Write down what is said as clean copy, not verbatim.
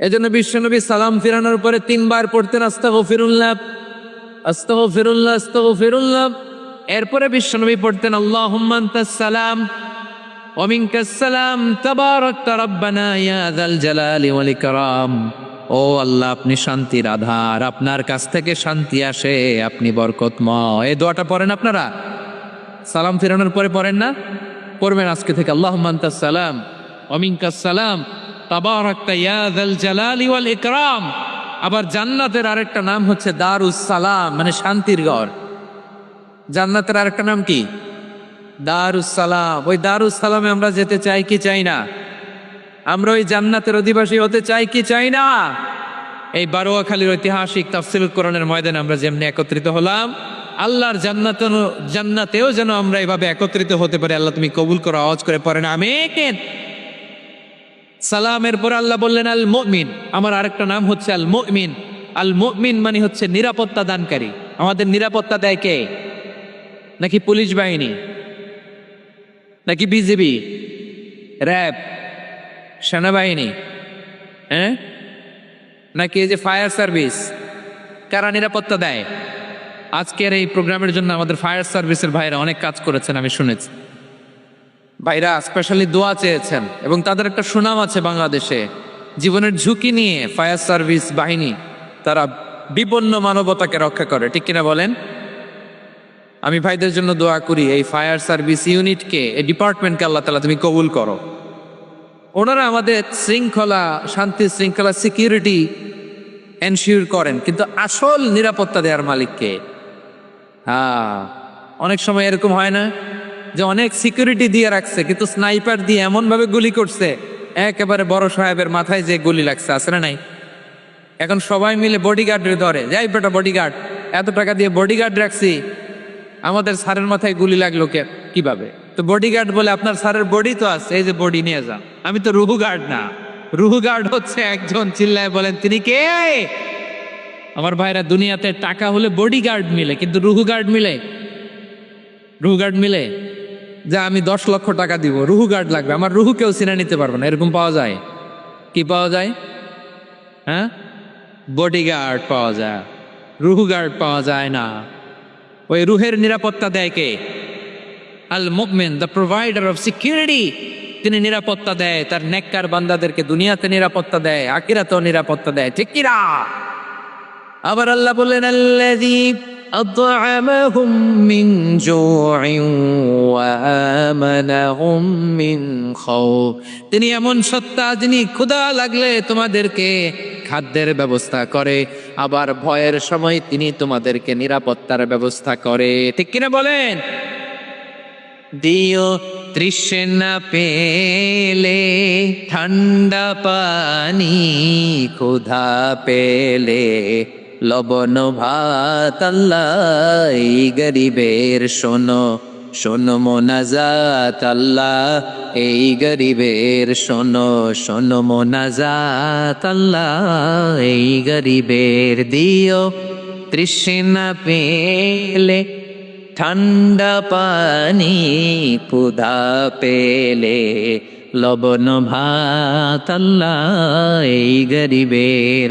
এজন্য বিশ্বনবী সালাম ফিরানোর পরে 3 বার পড়তেন আস্তাগফিরুল্লাহ আস্তাগফিরুল্লাহ আস্তাগফিরুল্লাহ। এরপরে বিশ্বনবী পড়তেন আল্লাহুম্মা আনতাস সালাম ওয়া মিনকাস সালাম তাবারাকতা রাব্বানা ইয়া যাল জালালি ওয়াল ইকরাম। ও আল্লাহ, আপনি শান্তির আধার, আপনার কাছ থেকে শান্তি আসে, আপনি বরকতময়। এই দোয়াটা পড়েন আপনারা সালাম ফিরানোর পরে, পড়েন না? পড়বেন আজকে থেকে আল্লাহুম্মা আনতাস সালাম ওয়া মিনকাস সালাম তাবারাকতা ইয়া যাল জালালি ওয়াল ইকরাম। আবার জান্নাতের আরেকটা নাম হচ্ছে দারুস সালাম, মানে শান্তির ঘর। জান্নাতের আরেকটা নাম কি? দারুস সালাম। ওই দারুস সালামে আমরা যেতে চাই কি চাই না? আমরা ওই জান্নাতের অধিবাসী হতে চাই কি চাই না? এই বারোয়াখালীর ঐতিহাসিক তাফসীরুল কোরআনের ময়দানে আমরা যেমনি একত্রিত হলাম, আল্লাহর জান্নাতেও যেন আমরা এভাবে একত্রিত হতে পারি। আল্লাহ তুমি কবুল করো। আওয়াজ করে পড়েন আমিন। সালামের পর আল্লাহ বললেন আল মুমিন। আমার আরেকটা নাম হচ্ছে আল মুমিন। আল মুমিন মানে হচ্ছে নিরাপত্তা দানকারী। আমাদের নিরাপত্তা দেয় কে? নাকি পুলিশ বাহিনী, নাকি বিজিবি, র্যাব, সেনাবাহিনী, হ্যাঁ, নাকি এই যে ফায়ার সার্ভিস? কারা নিরাপত্তা দেয়? আজকের এই প্রোগ্রামের জন্য আমাদের ফায়ার সার্ভিসের ভাইরা অনেক কাজ করেছেন, আমি শুনেছি। ভাইরা স্পেশালি দোয়া চেয়েছেন এবং তাদের একটা সুনাম আছে বাংলাদেশে। জীবনের ঝুঁকি নিয়ে ফায়ার সার্ভিস বাহিনী তারা বিপন্ন মানবতাকে রক্ষা করে, ঠিক কিনা বলেন? আমি ভাইদের জন্য দোয়া করি, এই ফায়ার সার্ভিস ইউনিটকে, এই ডিপার্টমেন্টকে আল্লাহ তাআলা তুমি কবুল করো। ওনারা আমাদের শৃঙ্খলা, শান্তি শৃঙ্খলা, সিকিউরিটি এনশিওর করেন, কিন্তু আসল নিরাপত্তা দেওয়ার মালিককে। হ্যাঁ, অনেক সময় এরকম হয় না যে অনেক সিকিউরিটি দিয়ে রাখছে, কিন্তু স্নাইপার দিয়ে এমন ভাবে গুলি করছে একেবারে বড় সাহেবের মাথায় যে গুলি লাগছে, আছে না নাই? এখন সবাই মিলে বডিগার্ডের ধরে, যাই বেটা বডিগার্ড, এত টাকা দিয়ে বডিগার্ড রাখছি, আমাদের স্যারের মাথায় গুলি লাগলো কিভাবে? তো বডিগার্ড বলে আপনার স্যারের বডি তো আছে, এই যে বডি নিয়ে যান। আমি তো রুহু গার্ড না। রুহু গার্ড হচ্ছে একজন, চিল্লায় বলেন তিনি কে? আমার ভাইরা, দুনিয়াতে টাকা হলে বডিগার্ড মিলে, কিন্তু রুহু গার্ড মিলে? রুহু গার্ড মিলে? যা আমি 10 লক্ষ টাকা দিব, রুহু গার্ড লাগবে, আমার রুহু কেউ চিনে নিতে পারবে না, এরকম পাওয়া যায়? কি পাওয়া যায়? হ্যাঁ, বডিগার্ড পাওয়া যায়, রুহু গার্ড পাওয়া যায় না। ওই রুহের নিরাপত্তা দেয় কে? আল মুমিন, দ্য প্রোভাইডার অফ সিকিউরিটি। তিনি নিরাপত্তা দেয় তার নেককার বান্দাদেরকে, দুনিয়াতে নিরাপত্তা দেয়, আখিরাতেও নিরাপত্তা দেয়, ঠিক কি না? আবার আল্লাহ বললেন আল্লাযী আত'আমাহুম মিন জু'ইন ওয়া আমানাহুম মিন খাউফ। তিনি এমন সত্তা যিনি ক্ষুধা লাগলে তোমাদেরকে খাদ্যের ব্যবস্থা করে, আবার ভয়ের সময় তিনি তোমাদেরকে নিরাপত্তার ব্যবস্থা করে, ঠিক কিনা বলেন? দিও তৃষ্ণা পেলে ঠান্ডা পানি, ক্ষুধা পেলে লবণ ভাত। আল্লাহ এই গরিবের শোনো, শোনো মোনাজাত। আল্লাহ এই গরিবের শোনো, শোনো মোনাজাত। আল্লাহ এই গরিবের দিও তৃষ্ণা পেলে ঠান্ডা পানি, ক্ষুধা পেলে লবণ ভাত। আল্লাহ এই গরিবের